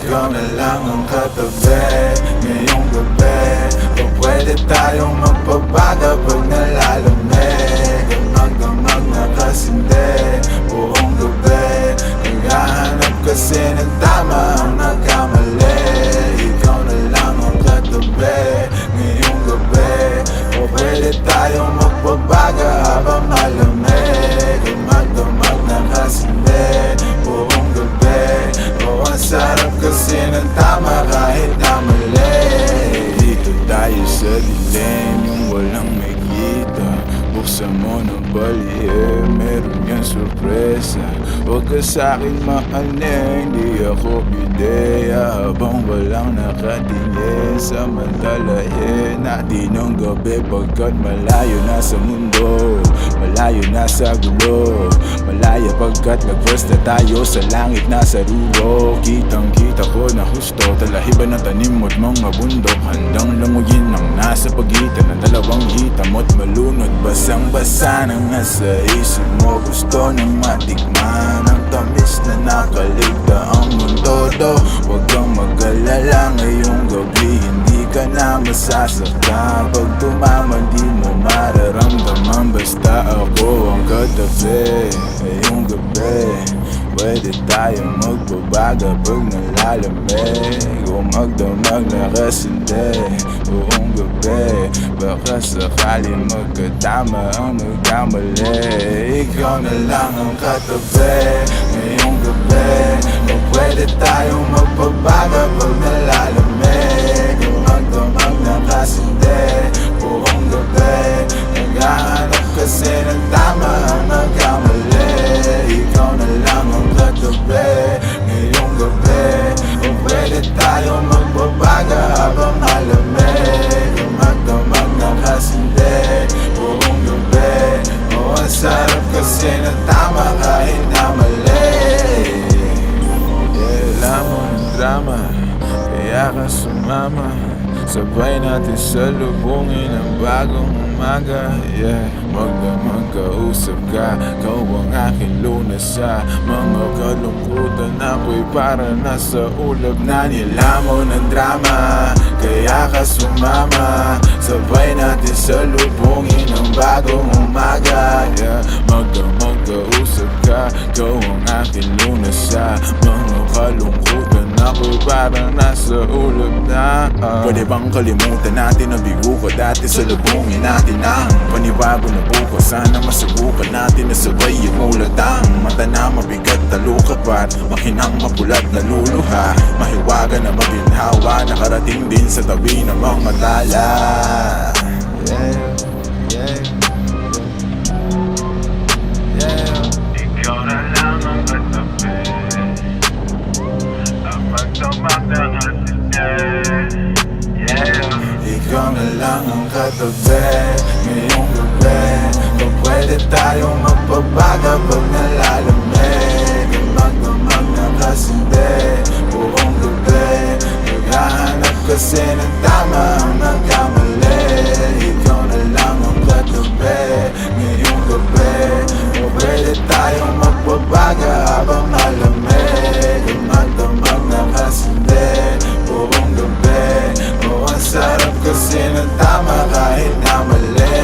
Ikaw na lang ang katabi ngayong gabi. O pwede tayong magpabaga pag nalalamig. Damag-damag na kasindi buong gabi. Naghahanap kasi ng tama ang nagkamali. Ikaw na lang ang katabi ngayong gabi. O pwede tayong magpabaga habang malamig. Damag-damag na kasindi buong gabi. O ang sarap kasi ng tama kahit na mali. Dito tayo sa dilim, yung walang makita. Buksan mo ng balihe, meron yan sorpresa. Huwag ka sa'kin maaning, di ako bideya. Habang walang nakatingin, samantalahin natin ang gabi. Pagkat malayo na sa mundo, malayo na sa gulo. Malaya pagkat nag-first na tayo sa langit na sa rubo. Kitang kita ko na husto, talahiban ng tanim mo't mga bundok. Handang languyin ang nasa pagitan ng dalawang hitam mo't malunod. Basang-basa na nga sa isip mo, gusto nang matikman ang tamis na nakaligta ang mundo do. Huwag kang mag-alala ngayong gabi, hindi ka na masasaktan. Pag tumaman di mo mararamdaman, basta ako ang katabi ngayong gabi. Pwede tayong magbabaga pag nalalamig. O magdamag na kasindi buong gabi. Baka sakali magkatama ang nagkamali. Ikaw na lang ang katabi ngayong gabi. O pwede tayong magbabaga pag nalalamig. O magdamag na kasindi buong gabi. Naghahanap kasi ng tama ang nagkamali. Ikaw na lang ang katabi ngayong gabi. O pwede tayong magbabaga habang malamig. O magdamag na kasindi buong gabi. O ang sarap kasi ng tama kahit na mali. Alam mo ng drama, kaya ka sumama. Sabay natin salubungin ang bagong umaga. Yeah, magdamag kausap ka, kau ang aking lunas sa mga kalungkutan. Ako'y para nasa ulap na nilamon ng drama. Kaya ka sumama, sabay natin salubungin ang bagong umaga. Yeah, magdamag kausap ka, kau ang aking lunas sa mga kalungkutan. Ako'y parang nasa ulap na Pwede bang kalimutan natin ang bigo ko dati? Salubungin natin ang panibago na bukas. Sana masubukan natin na sabay yung ulatang mata na mabigat na lukapat, makinang mapulat na luluha. Mahiwaga na maginhawa, nakarating din sa tabi ng mga tala. Yeah, yeah, yeah. Ikaw na lang ang katabi, ang magdamag na kasindi. Yeah. Ikaw na lang ang katabi ngayong gabi. O pwede tayong magbabaga pag nalalamig. Ang magdamag na kasindi buong gabi. Naghahanap kasi ng tama ang nagkamali. Ikaw na lang ang katabi ngayong gabi. O pwede tayong magbabaga habang malamig. Ang magdamag na kasindi buong gabi. O ang sarap kasi ng tama kahit na mali.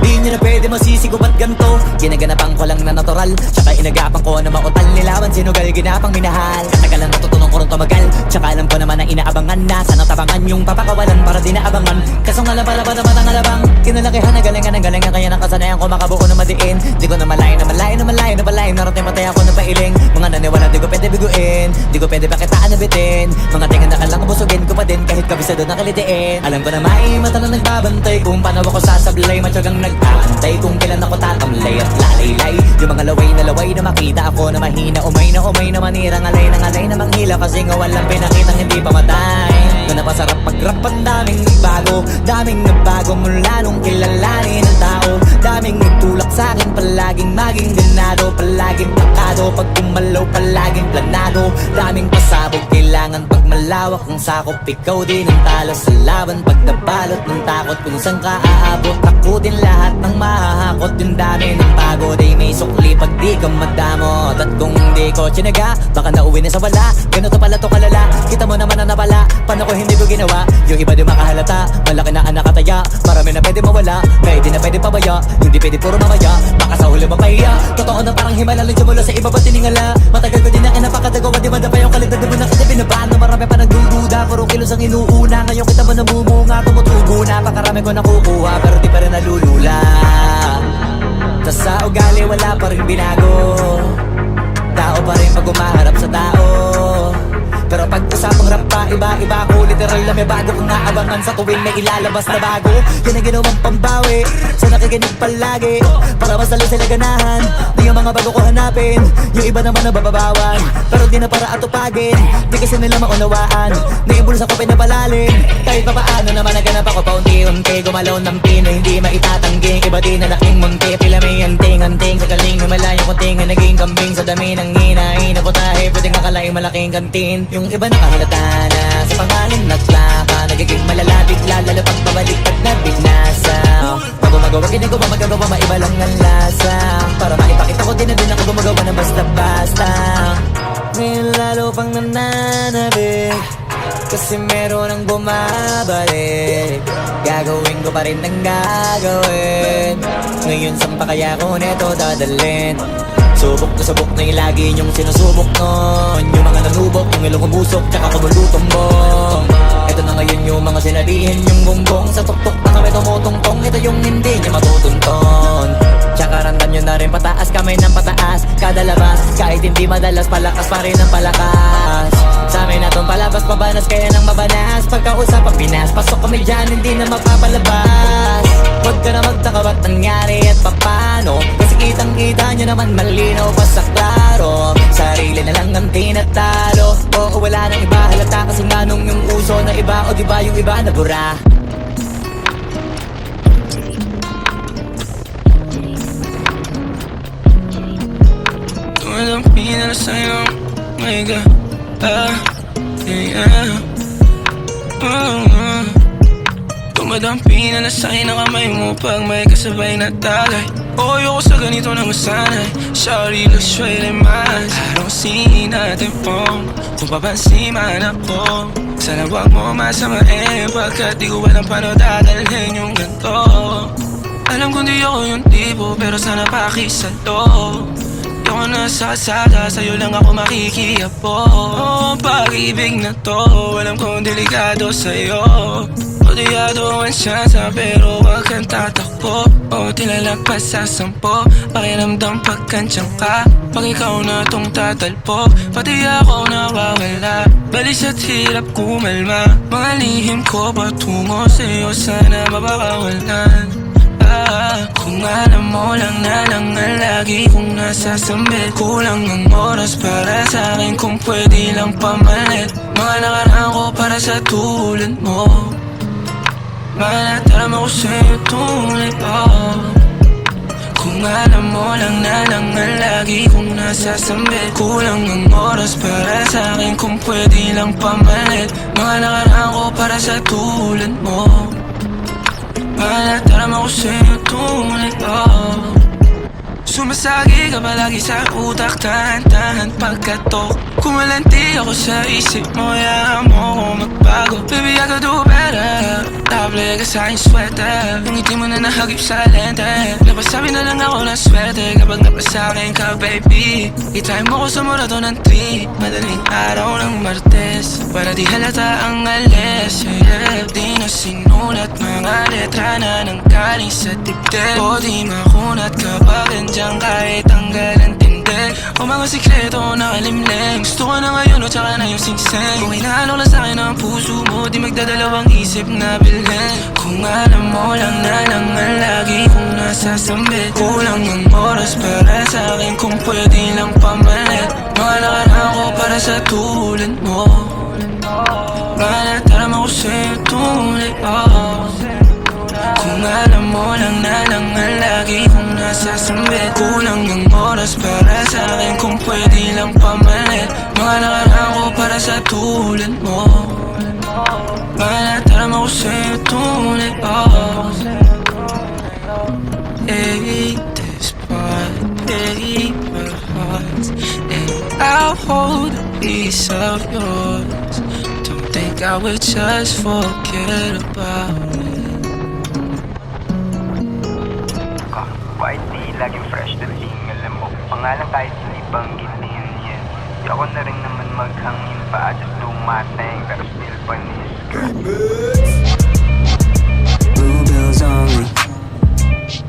Di nyo na pwede masisigaw at ganto. Ginaganapan ko lang na natural, tsaka inagapan ko na mautal. Nilawan sinugal, ginapang minahal. Katagalan natutunan ko rin tumagal, tsaka alam ko naman na inaabangan na sana tabangan yung papakawalan para di naabangan. Kasong alaba-laba naman ang alabang kinalakihan na galingan ng galingan. Kaya nakasanayan ko makabuo na madiin. Di ko na malayo na malayo na malayo na malayo. Narating matay ako ng pailing. Mga naniwala di ko pwede biguin, di ko pwede pakitaan na bitin. Mga tingan na kalang busugin ko pa din kahit kabisado na kalitiin. Alam ko na may mata na nagbabantay kung paano ako sasablay. Matyagang nag-aantay kung kailan ako tatamlay at lalaylay. Yung mga laway na makita ako na mahina. Umay na manirang alay na manghila. Kasi nga walang pinakitang hindi pa matay. Na napasarap pag-rap ang daming nagbago mula nung kilalanin ng tao. Daming nagtulak sa'kin, palaging maging ganado. Palaging plakado, pag kumalaw palaging planado. Daming pasabog, kailangan pag malawak ang sakop. Ikaw din ang talo sa laban, pag nabalot ng takot. Kung saan ka aabot, takutin lahat ng mahahakot. Yung dami ng pagod ay may sukli pag di kang madamot. At kung hindi ko tsinaga, baka nauwi na sa wala. Ganito pala to kalala, kita mo naman na napala. Paano ko hindi ko ginawa, yung iba di makahalata. Malaki na anak kataya, marami na pwede mawala. Kaya di na pwede pabaya, hindi pwede puro mamaya. Baka sa huli mapahiya, totoo na parang himala. Lang mula sa iba ba tiningala. Matagal ko din na napakadagawa, di madapa yung kalidad. Di mo na kita binabahan, marami pa nagdududa. Puro kilos ang inuuna, ngayon kita mo namumunga. Tumutubo na, pakarami ko nakukuha, pero di pa rin nalulula. Tas sa ugali wala pa rin binago. Tao pa rin pag umaharap sa tao. Pero pag usapang rap pa, iba-iba ako. Literal na may bago kong naabangan sa tuwing may ilalabas na bago. Yan ang ginawang pambawi sa nakikinig palagi, para mas lalo sila ganahan. Di ang mga bago ko hanapin, yung iba naman nabababawan. Pero di na para atupagin, di kasi nila maunawaan. Naimbulsa ko pinapalalim, kahit pa paano naman naganap ako paunti-unti. Gumalaw ng pino, hindi maitatangging. Iba di na laking munti, pila may anting-anting. Sa galing himalayang kunting na naging kambing. Sa dami ng hinahin na putahe, pwedeng akalaing malaking kantin. Yung iba nakahalata na sa pangalan naglaka, nagiging malala bigla, lalo pag babaliktad na binasa. Pag gumagawa, ginagawa, magagawa, maiba lang ang lasa. Para maipakita ko din na din ako gumagawa na basta-basta. Ngayon lalo pang nananabik, kasi meron ang bumabalik. Gagawin ko pa rin ang gagawin. Ngayon saan pa kaya ko neto dadalhin? Subok na subok na yung lagi niyong sinusubok nun. Yung mga nanubok, yung ilong umusok, tsaka kumulutong bong. Ito na ngayon yung mga sinabihin yung bumbong. Sa tuktok na kami tumutungtong, ito yung hindi niya matutunton. Tsaka randan nyo na rin pataas, kamay ng pataas. Kada labas, kahit hindi madalas, palakas pa rin ang palakas. Sa amin na tong palabas, pabanas kaya nang mabanas. Pagkausap ang Pinas, pasok kami dyan, hindi na mapapalabas. Huwag ka na magtaka ba't nangyari at papano, kasi kitang-kita nyo naman malinaw pa sa klaro. Sarili na lang ang tinatalo, oo wala nang iba halata. Kasi nga nung yung uso na iba, o diba yung iba na bura. Tumadampi na sa'yo, my God, yeah. Tumadampi na sa'yo ng kamay mo pag may kasabay na tagay. O ayoko sa ganito na masanay. Sorry, let's try them eyes. I don't see nothing wrong kung papansin man ako. Sana wag mo masamain, pagkat di ko alam paano dadalhin yung ganito. Alam kong di ako yung tipo, pero sana pakisalo. Di ako nasa kasada, sa'yo lang ako makikiapo. Oh, pag-ibig na to, alam kong delikado sa'yo. Odiyado ang siyansa, pero wag kang tatakbo. O tilalagpas sa 10, pakiramdam pagkansyang ka. Pag ikaw na tong tatalpo, pati ako nawawala. Balis at hirap kumalma, mga lihim ko patungo sa'yo, sana mabakawalan. Kung alam mo lang na lang ang lagi kong nasasamit. Kulang ang oras para sa akin, kung pwede lang pamalit. Mga nakaraan ko para sa tulad mo, malatarama ko sa'yo tunay pa. Kung alam mo lang na lang ang lagi kong nasasambit. Kulang ang oras para sa akin, kung pwede lang pamalit. Mga nakaraan ko para sa tulad mo, malatarama ko sa'yo tunay pa. Sumasagi ka palagi sa utak, tahan-tahan pagkatok. Kumalanti ako sa isip mo, hayaan mo ko magbago. Baby, I could do better. Table ka sa aking sweater, yung ngiti mo na nahagip sa lente. Napasabi na lang ako na swerte kapag napasakin ka, baby. Itime mo ko sa murato ng 3, madaling araw ng Martes, para di halata ang alis, yeah. Di na sinulat mga letra na nanggaling sa dibdib. O di makunat kapag andyan kahit tanggal ang tindi. O mga sikreto na kalimlim, gusto ko na ngayon o tsaka na yung singsing. Kung inaano lang sa'kin ang puso mo, di magdadalawang isip na bilhin. Kung alam mo lang na lang ang lagi kong nasasambit. Kulang ang oras para sa'kin, kung pwede lang pamalit. Mga nakaraan ko para sa tulad mo, malatarama ko sa'yo tunay pa. Kung alam mo lang na lang ang lagi kong nasasambit. Kulang ang oras para sa'kin, kung pwede lang pamalit. Mga nakaraan ko para sa tulad mo, malatarama ko sa'yo tunay pa. Hey, this part, hey, hearts, and I'll hold a piece of yours. Don't think I would just forget about it. White tea, laging fresh dating. Alam mo, pangalan kahit hindi banggitin yan. Di ako na rin naman maghangin pa. Just do my thing, pero still panis. Blue bills only.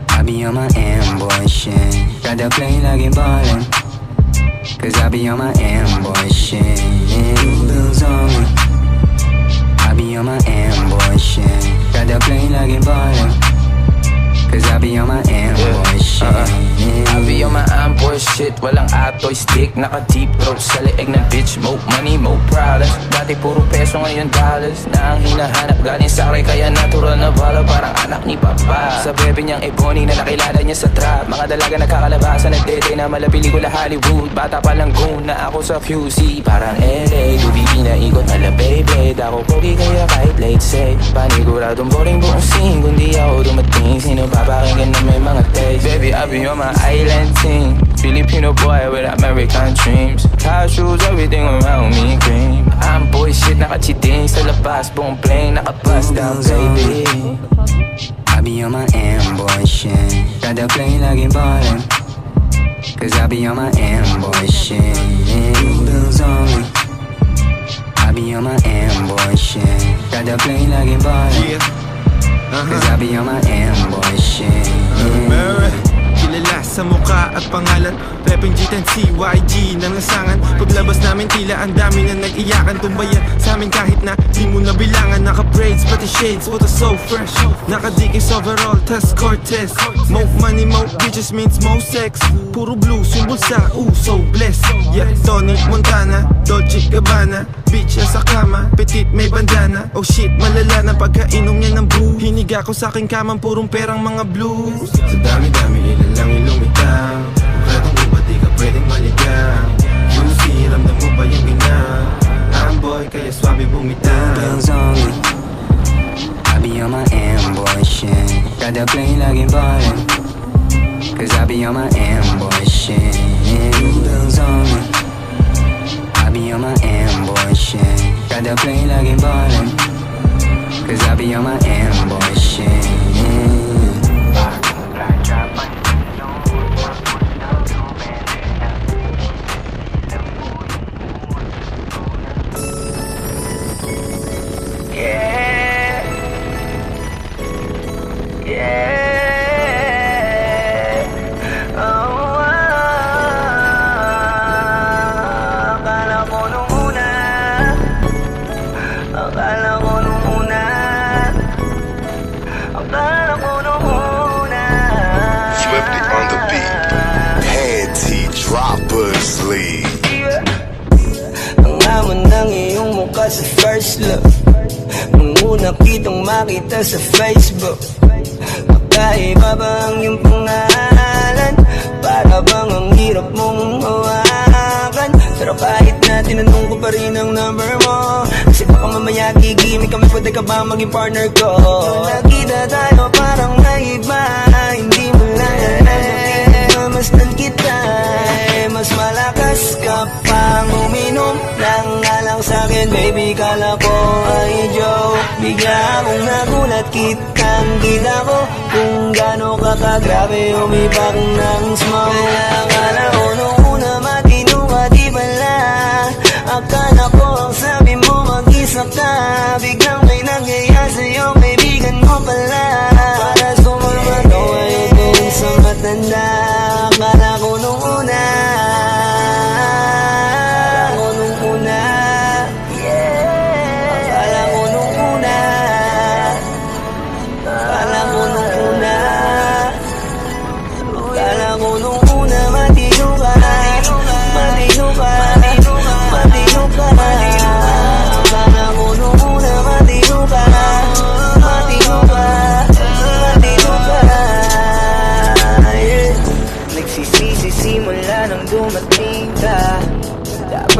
I be on my amboy shit. Gotta play like it ballin', cause I be on my amboy shit. Blue bills only. I be on my amboy shit. Gotta play like it ballin', cause I be on my amboy shit. I be on my amboy shit, walang atoy stick. Naka-deep throat sa leeg ng bitch. Mo money, mo problems. Dati puro peso, ngayon dollars na ang hinahanap. Galing sa akin kaya natural na bala, parang anak ni Papa. Sa bebe niyang ebony na nakilala niya sa trap. Mga dalaga nagkakalabasan, nagdede na mala pelikula Hollywood. Bata pa lang goon na ako sa QC. Parang LA, Dubai na ikot na la baby. Dako pogi kaya kahit late say. Paniguradong boring buong scene. Kundi ako dumating, sino papakinggan na may mga taste. Baby, I be on my island team. Filipino boy with American dreams. Tie shoes, everything around me cream. I'm boy shit, nakachiting sa labas. Buong plane, nakabust down, baby. I be on my amboy shit. Gotta play like it ballin', cause I be on my amboy shit. Blue bills only. I be on my amboy shit. Gotta play like it ballin', cause I be on my amboy shit. Kilala sa mukha at pangalan, Pepeng G10 CYG ng lasangan. Paglabas namin tila ang dami na nag-iyakan. Tumbayan sa amin kahit na di mo nabilangan. Naka-braids pati shades, photo so fresh. Naka-dikis overall, tas Cortez. Mo money, mo bitches means mo sex. Puro blue, symbol sa so blessed. Yeah, Tony Montana, Dolce Gabbana. Bitch na sa kama, petit may bandana. Oh shit, malala na pagkainom niya ng brew. Hiniga ko sa aking kamang purong perang mga blues. Sa dami-dami ilan lang ilumitaw. Kung iba di ka pwedeng maligaw. QC, ramdam mo ba yung ginang? Amboy, kaya swabe bumitaw. Bills only. I be on my amboy shit. Gotta play like it ballin', cause I be on my amboy shit. Bills only. I be on my amboy shit. Gotta play like it ballin', cause I be on my amboy shit. Ang naman ng iyong mukha sa first look, nung una kitang makita sa Facebook. Magkaiba ba ang iyong pangalan? Para bang ang hirap mong hawakan? Pero kahit na tinanong ko pa rin ang number mo, kasi baka mamaya gigimik kami, pwede ka ba maging partner ko? Nung nakita tayo parang naiba, hindi mo lang alam, masdan kita. Mas malakas ka pang uminom ng alak sa'kin, baby, kala ko ay joke. Bigla akong nagulat, kitang-kita ko kung gaano ka kagrabe umipak ng smoke. Kaya akala ko nung una matino ka, di pala. Akala ko ang sabi mo mag-isa ka, biglang may nagyaya sa'yo, kaibigan mo pala. Para sumulmato kayo doon sa matanda. Akala ko nung una,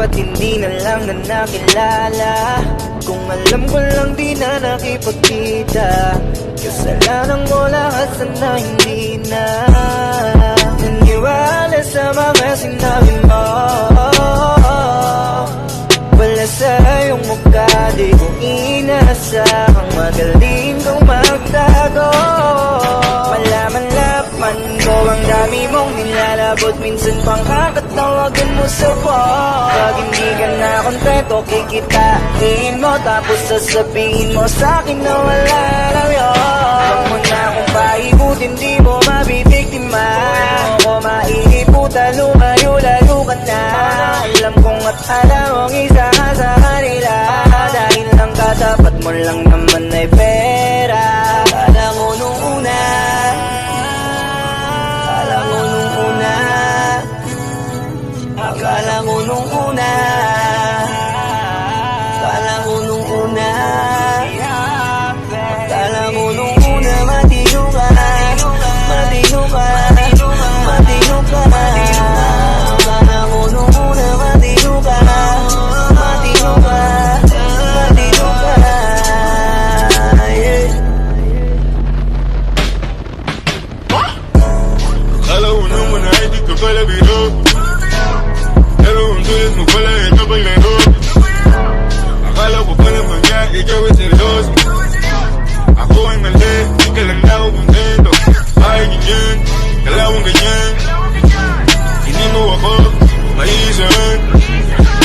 dapat hindi na lang na nakilala. Kung alam ko lang di na nakipagkita, kasalanan ko lahat, sana hindi na. And here maniwala sa mga sinabi mo. Wala sa iyong mukha, di ko inasahang magaling kang magtago. Malaman-laman ko ang dami mong nilalabot, minsan pang kakatawagan mo sa phone. Pag hindi ka na kontento, kikitain mo, tapos sasabihin mo sa'kin na wala lang yun. Huwag mo na akong paikutin, di mo mabibiktima. Ako maiiputan, lumayo-layo ka na. Alam kong at alam mong isa ka sa kanila, dahil lang katapat mo lang naman ay pera. Akala ko nung una, akala ko nung una, akala ko nung una, akala ko nung una, akala ko nung una, matino ka, matino ka, matino ka. Akala ko nung una, matino ka, matino ka, matino ka, yeah. Akala ko naman ay di ka pala biro, pero ang tulad mo pala ay kapag laro. Akala ko pa naman nga ikaw ay seryoso, ako ay mali, di ka lang na ako kontento. Ay ganyan, kalawang ganyan, hindi mo ako maiisan.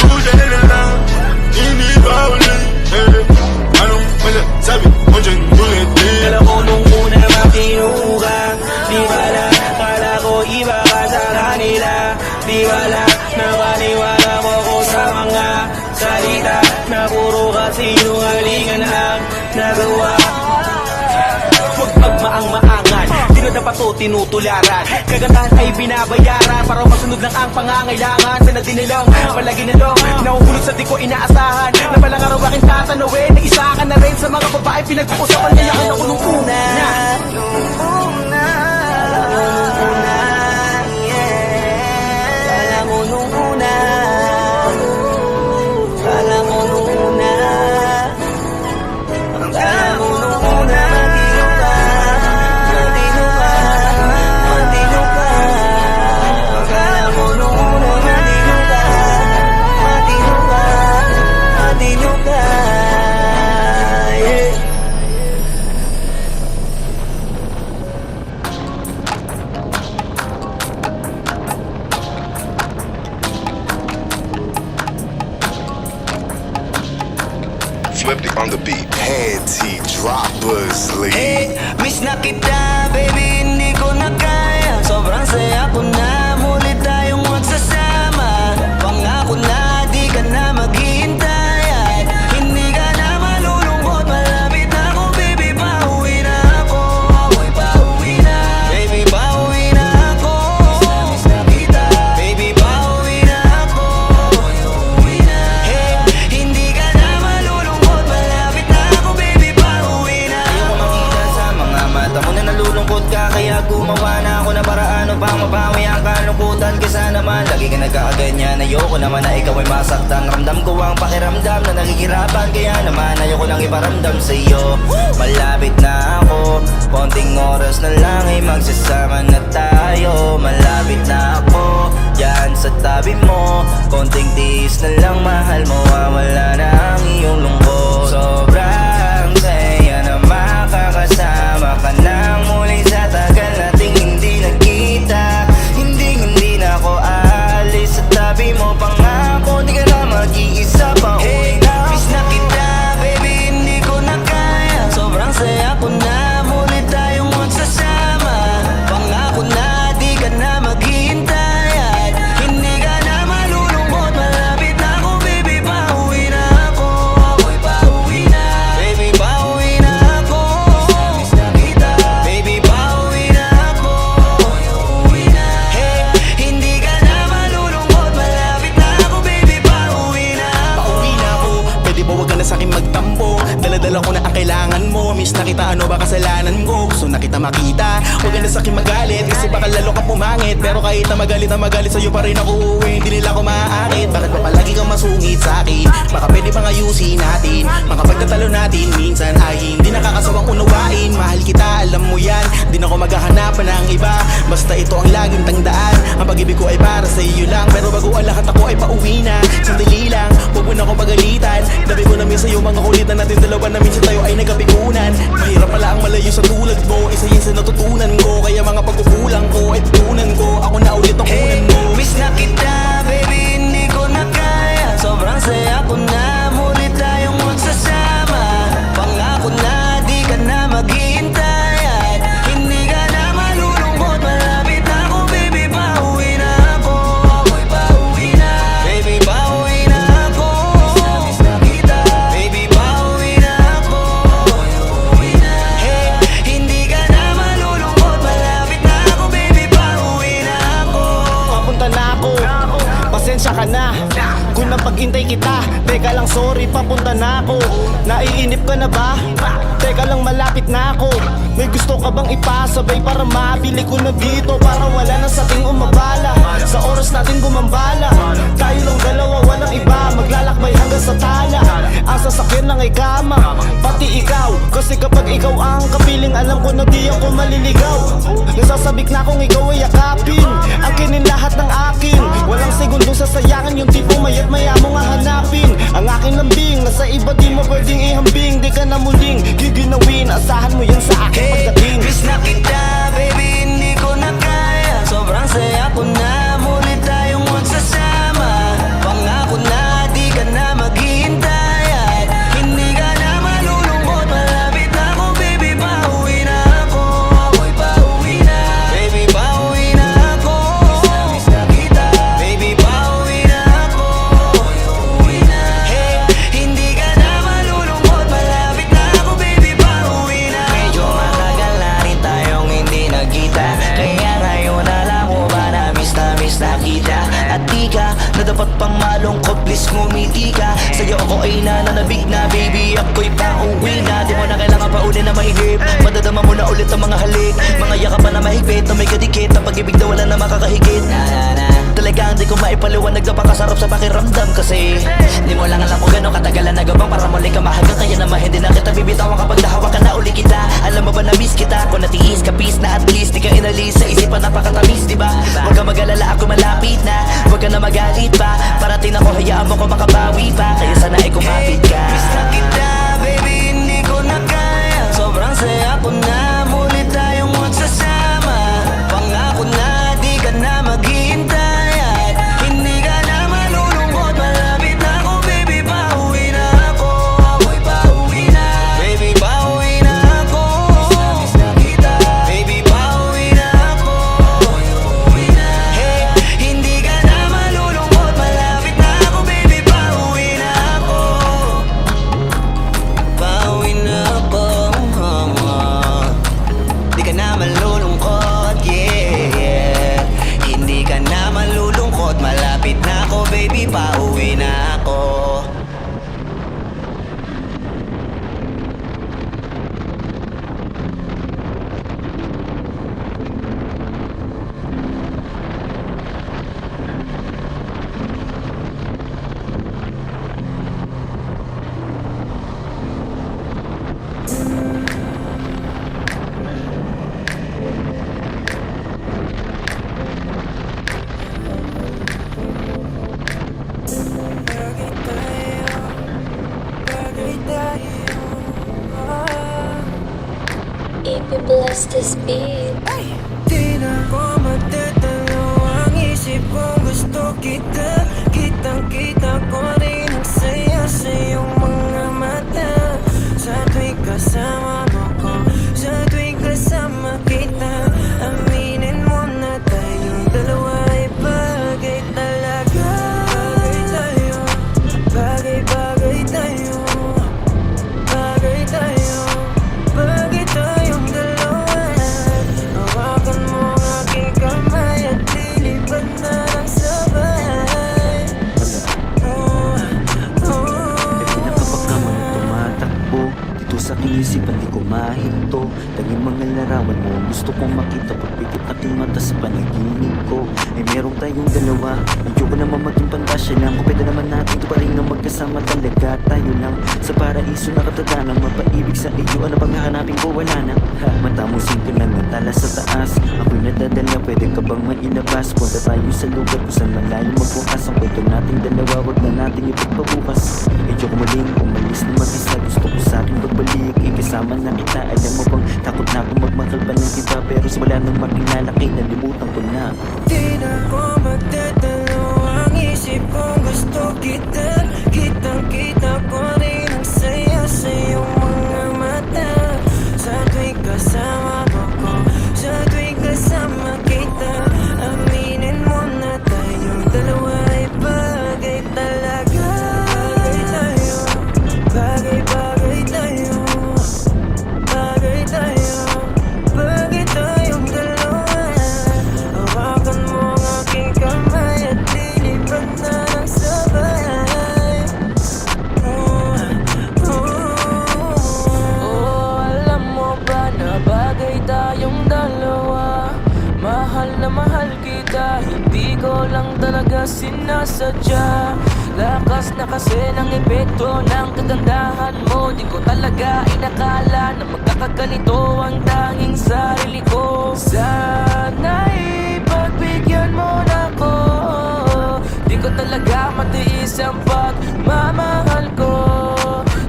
Pusa na lang, hindi ba ulit, anong masasabi mo dyan ulit? Kala ko nung una matino ka, di bala, kala ko iba ka sa kanila. Di bala, nakaniwala mo ko sa mga salita na puro kasinungalingan ang nagawa. Huwag magmaang-maangan, di na dapat to tinutularan. Kagandahan ay binabayaran para masunod lang ang pangangailangan. Sa nilang palagi na lang nahuhulog sa di ko inaasahan, na palang araw aking tatanawin na isa ka na rin sa mga babae pinag-uusapan. Kaya ka na unang-una, kala mo nung una, kala mo nung una, kala mo nung una, matino ka, matino ka, kala mo nung una, matino ka, matino ka, matino ka, yeah. Flipped on the beat. Panty droppers, Hey, miss na kita, baby, hindi ko na kaya. Sobrang saya ko na, muli tayong magsasama. Pangako na, di ka na maghihintay at hindi ka na malulungkot. Malapit na ako, baby, pauwi na ako. Ako'y pauwi na, baby, pauwi na ako. Miss na kita, baby, pauwi na ako. Ako'y uuwi na. Hey, hindi ka na malulungkot. Malapit na ako, baby, pauwi na. Ayoko makita sa mga mata mo na nalulungkot ka, kaya gumawa na ako na paraan upang mabawi ang kalungkutan. Kesa naman lagi ka nagkakaganyan, ayoko naman na ikaw ay masaktan. Ramdam ko ang pakiramdam na nakikirapan, kaya naman ayoko lang iparamdam sa iyo. Malapit na ako, konting oras na lang ay magsasama na tayo. Malapit na ako, yan sa tabi mo, konting tiis na lang, mahal mo, wala na ang iyong lungkot. Sobrang saya na makakasama ka nang muli sa tagal nating hindi nagkita. Hindi na ako aalis sa tabi mo, pangako di ka na mag-iisa pa. Hey, miss na kita, baby, hindi ko na kaya. Sobrang saya ko na, muli tayong magsasama. Pangako na, di ka na maghihintay at hindi ka na malulungkot. Malapit na ako, baby, pauwi na ako. Ako'y pauwi na, baby, pauwi na ako. Miss na kita, baby, pauwi na ako. Ako'y uuwi na. Hey, hindi ka na malulungkot. Malapit na ako, baby, pauwi na ako. Pauwi na ako, pwede ba wag ka na sa'kin magtampo? Dala-dala ko na ang kailangan mo. Miss na kita, ano ba kasalanan ko? Gusto na kita makita, wag ka na sa'kin magalit, kasi baka lalo ka pumangit. Pero kahit na magalit sa'yo pa rin ako uuwi, hindi nila ako maaakit. Bakit ba palagi kang masungit sa'kin? Baka pwede pang ayusin natin, mga pagtatalo natin minsan ay hindi nakakasawang unawain. Mahal kita, alam mo yan, di Di na ako maghahanapan ng iba, basta ito ang laging tandaan. Ang pag-ibig ko ay para sa iyo lang, pero bago ang lahat ako ay pauwi na. Sandali lang, huwag mo na ako pagalitan. Dabi ko na minsan yung mga kulitan natin dalawa na minsan tayo ay nagkapikunan. Mahirap pala ang malayo sa tulad mo, isa yan sa natutunan ko. Kaya mga pagkukulang ko ay tutunan ko, ako na ulit ang kunan mo. Miss na kita, baby, hindi ko na kaya. Sobrang saya ko na, muli tayong magsasama. Pangako na, di ka na maghihintay at hindi ka na malulungkot. Malapit na ako, baby, pauwi na ako. Ako'y pauwi na, baby, pauwi na ako. Miss na kita, baby, pauwi na ako. Ako'y uuwi na, hey, hindi ka na malulungkot. Malapit na ako, baby, pauwi na ako. Papunta na ako, pasensya ka na kung napag-intay kita. Teka lang, sorry, papunta na ako. Naiinip ka na ba? Teka lang, malapit na ako. May gusto ka bang ipasabay para mabili ko na dito? Para wala na sa ating umabala, sa oras natin gumambala. Tayo lang dalawa, walang iba, maglalakbay hanggang sa tala. Ang sasakyan lang ay kama, pati ikaw. Kasi kapag ikaw ang kapiling, alam ko na di ako maliligaw. Nasasabik na kung ikaw ay yakapin, akinin lahat ng akin. Walang segundong sasayangin, yung tipo mayat maya mo nga hanapin. Ang aking lambing, nasa iba di mo pwedeng ihambing. Di ka na muling giginawin, asahan mo yan sa akin pagdating. Miss na kita, baby, hindi ko na kaya. Sobrang saya ko na, muli tayong magsasama. Pangako na, di ka na maghihintay at hindi ka na malulungkot. Malapit na ako, baby, pauwi na ako. Ako'y pauwi na, baby, pauwi na ako. Miss na kita, baby, pauwi na ako. Ako'y uuwi na, hey, hindi ka na malulungkot. Malapit na ako, baby, pauwi na ako. Medyo matagal na rin tayong hindi nagkita, kaya ngayon alam mo ba na miss na kita. At di ka na dapat pang malungkot, please ngumiti ka. Sa'yo ako ay nananabig na, baby, ako'y pauwi na. Di mo na kailangan pa uli na mahigip, madadama mo na ulit ang mga halik. Mga yakapan na mahigpit na may kadikit, ang pag-ibig na wala na makakahigit. Talagang di ko maipaliwanag na pakasarap sa pakiramdam. Kasi di mo lang alam kung gano'ng katagalan na gabang para muli ka mahagang. Kaya naman hindi na kita bibitawan kapag nahawakan na uli kita. Alam mo ba na miss kita, kung natiis ka peace na at least di ka inalis sa isipan, napakatamis, diba? Huwag ka mag-alala, ako malapit na, huwag ka na magalit pa. Parating ako, hayaan mo ko makabawi pa, kaya sana ay kumapit ka. Miss na kita, baby, hindi ko na kaya. Sobrang saya ko na, muli tayong magsasama. Pangako na, di ka na maghihintay at hindi ka na malulungkot. Malapit na ako, baby, pauwi na ako. Ako'y pauwi na, baby, pauwi na ako. Miss na kita, baby, pauwi na ako. Ako'y uuwi na, hey, hindi ka na malulungkot. Malapit na ako, baby, pauwi na ako. Pauwi na ako, di ka na malulungkot, yeah. Hindi ka na malulungkot. Malapit na ako, baby, pauwi na ako. If you bless this beat. Di na ko matatalo ang isip kong gusto kita. Kitang-kita ko rin ang saya sa iyong mga mata. Sa tuwing kasama mo ko, sa tuwing kasama kita, aminin mo na tayong dalawa ay bagay talaga. Bagay tayo, bagay-bagay tayo. Bagay tayo, bagay tayong dalawa. Hawakan mo ang aking kamay at lilipad na ng sabay. Kapag ka man tumatakbo dito sa aking isipan, di ko mahinto. Tanging mga larawan mo gusto kong makita. Pagpikit aking mata sa panaginip ko, ay meron tayong dalawa. Medyo ko naman maging pantasya lang, kung pwede naman natin ito pa rin na magkasama talaga tayo lang sa paraiso na katadana. Mapaibig sa iyo, ano bang hahanapin ko? Wala na. Matamusin ko lang ang tala sa taas. Ako'y nadadala, pwede ka bang mailabas? Punta tayo sa lugar kung saan malayo magbukas. Ang kwento nating dalawa, wag na nating ipagpabukas. Medyo kumuling, umalis na mag-isa. Gusto ko sa akin pagbalik, ikasama na kita. Alam mo bang takot na akong magmakal pa ng iba, pero wala nang makilala kay nalimutan ko na. Di na ko magdadalo ang isip kong gusto kita. Kitang-kita ko rin ang saya sa iyong mga mata. Sa tuwing kasama mo ko, sa tuwing kasama kita, aminin mo na tayong dalawa ay bagay talaga. Bagay tayo, bagay-bagay tayo, bagay tayo, bagay tayong dalawa. Hawakan mo ang aking kamay at lilipat na ng sabay. Alam mo ba na bagay tayong dalawa? Mahal na mahal kita, hindi ko lang talaga sinasadya. Lakas na kasi ng epekto ng kagandahan mo. Di ko talaga inakala na magkakaganito ang tanging sarili ko. Sana'y pagbigyan mo na ko. Di ko talaga matiis ang pagmamahal ko.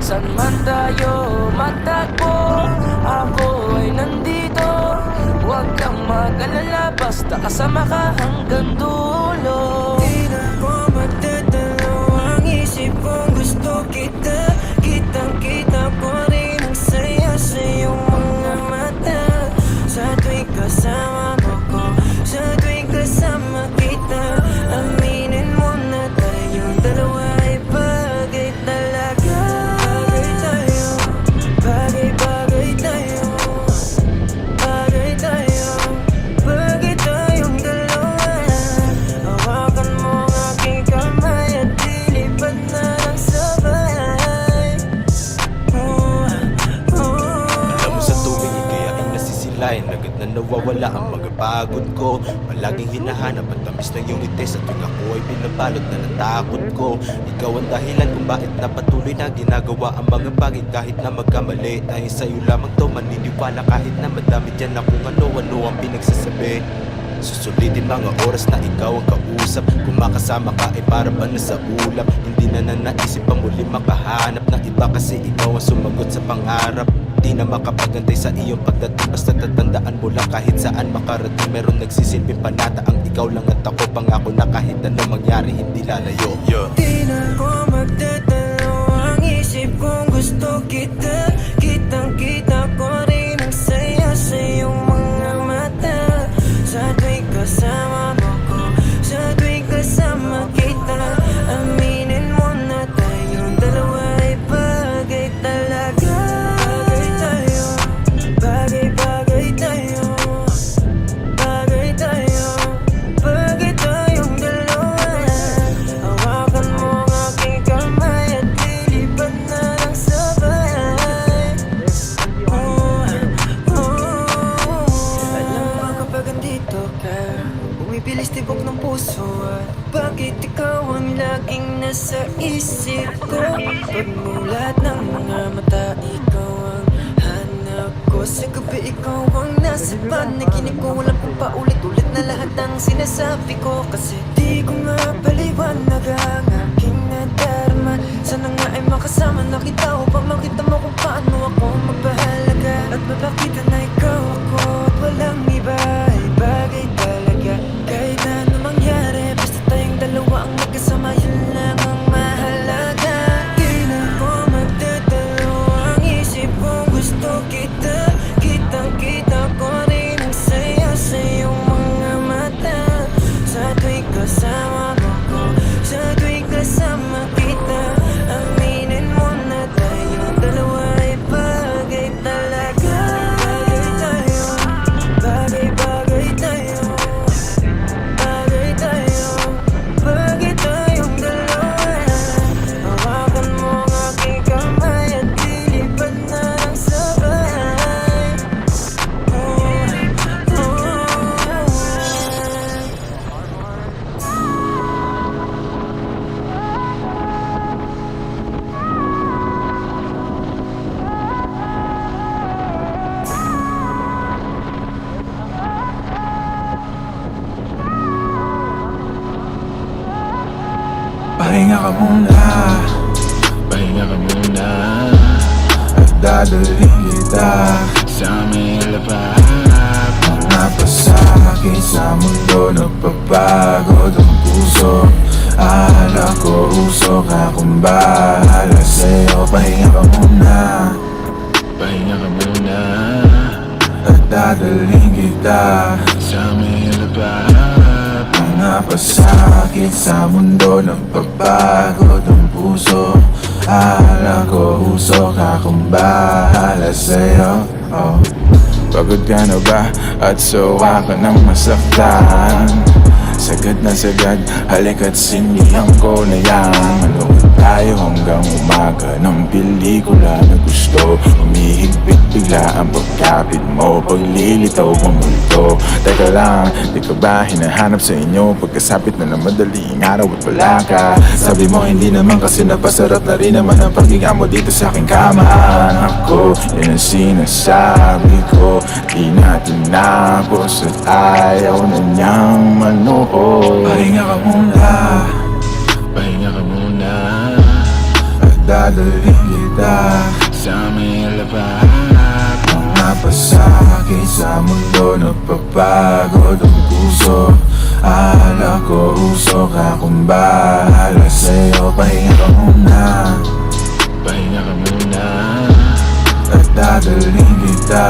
San man tayo matagpo, ako ay nandito. Huwag kang mag-alala, basta kasama ka hanggang dulo. Di na ko magdadalo ang isip kong gusto kita. Kitang-kita ko rin ang saya sa iyong mga mata. Sa tuwing kasama mo ko, sa tuwing kasama kita, aminin mo na tayong dalawa ay bagay talaga. Bagay tayo, bagay-bagay tayo, bagay tayo, bagay tayong dalawa. Hawakan mo ang aking kamay at lilipat na ng sabay. Alam mo sa tuwing igayain nasisilayan, agad na nawawala ang mga pagod ko. Palaging hinahanap at tamis ng iyong ngiti. Sa tuwing ako ay binabalot na natakot ko. Ikaw ang dahilan kung bakit napatuloy na ginagawa ang mga bagay. Kahit na magkamali, dahil sa'yo lamang to maniniwala. Kahit na madami dyan na kung ano-ano ang pinagsasabi. Susulitin mga oras na ikaw ang kausap. Kung makasama ka ay para ba na sa ulap. Hindi na naisip pa muli makahanap ng iba, kasi ikaw ang sumagot sa pangarap. Di na makapagantay sa iyong pagdating, basta tatandaan mo lang kahit saan makarating. Meron nagsisilbing panata ang ikaw lang at ako. Pangako na kahit ano mangyari hindi lalayo. Di na ko magdadalo ang isip kong gusto kita. Kitang-kita ko rin ang saya sa iyong mga mata. Sa tuwing kasama mo ko, sa tuwing kasama kita, aminin mo na tayong dalawa ay bagay talaga. Bagay tayo, bagay-bagay tayo, bagay tayo, bagay tayong dalawa. Hawakan mo ang aking kamay at lilipat na ng sabay. Alam mo kapag andito ka, bumibilis tibok ng puso. At bakit ikaw ang laging nasa isip ko? Pagmulat ng mga mata, ikaw ang hanap ko. Sa gabi ikaw ang nasa panaginip ko. Walang kung paulit-ulit na lahat ng sinasabi ko. Kasi di ko nga paliwanag ang aking nadarama. Sana nga ay makasama na kita upang makita mo kung paano ako magpahalaga. At mapakita na ikaw ako at walang iba ay bagay talaga. Kahit ano mangyari, basta tayong dalawa ang magkasama, yun lang ang mahalaga. Di na ko magdadalo ang isip kong gusto kita. Kitang-kita ko rin ang saya sa iyong mga mata. Sa tuwing kasama mo ko, sa tuwing kasama kita, aminin mo na tayong dalawa ay bagay talaga. Bagay tayo, bagay-bagay tayo, bagay tayo, bagay tayong dalawa. Pahinga ka muna, Pahinga ka muna at dadalhin kita sa may labahan. Mga pasakit sa mundo, nagpapagod ang puso. Akala ko usok akong bahala sa'yo. Pahinga ka muna, Pahinga ka muna at dadalhin kita sa may labahan. Mga pasakit sa mundo, nagpapagod ang puso. Akala ko usok akong bahala sa'yo. Pagod ka na ba at sawa ka ng masaktan? Sagad na sagad, halika't sinihan ko na yan. Manood tayo hanggang umaga ng pelikula na gusto. Umihigpit bigla ang pagkapit mo, paglilitaw ang multo. Teka lang, di ka ba hinahanap sa inyo? Pagkasapit na ng madaling araw at wala ka. Sabi mo hindi naman kasi napasarap na rin naman ang paghinga mo dito sa aking kama. Ako, yan ang sinasabi ko, di natin nabos at ayaw na niyang manood. Pahinga ka muna, Pahinga ka muna at dadalhin kita sa may labahan. Mga pasakit sa mundo, nagpapagod ang puso. Akala ko usok akong bahala sa'yo. Pahinga ka muna, Pahinga ka muna at dadalhin kita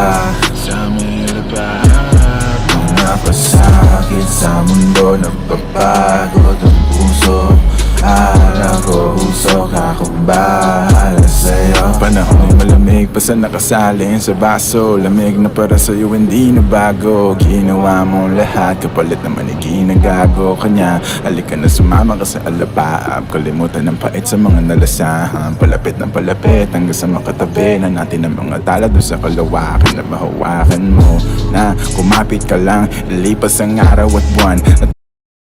sa may labahan. Mga pasakit sa mundo, nagpapagod ang puso. Akala ko usok akong bahala sa'yo. Panahon ay malamig, basta nakasalin sa baso. Lamig na para sa'yo, hindi na bago. Ginawa mo lahat, kapalit naman ay ginagago kanya. Halika na sumama ka sa alapaap. Kalimutan ng pait sa mga nalasahan. Palapit ng palapit hanggang sa makatabi na natin ang mga tala doon sa kalawakan. Na mahawakan mo na kumapit ka lang, lipas ang araw at buwan.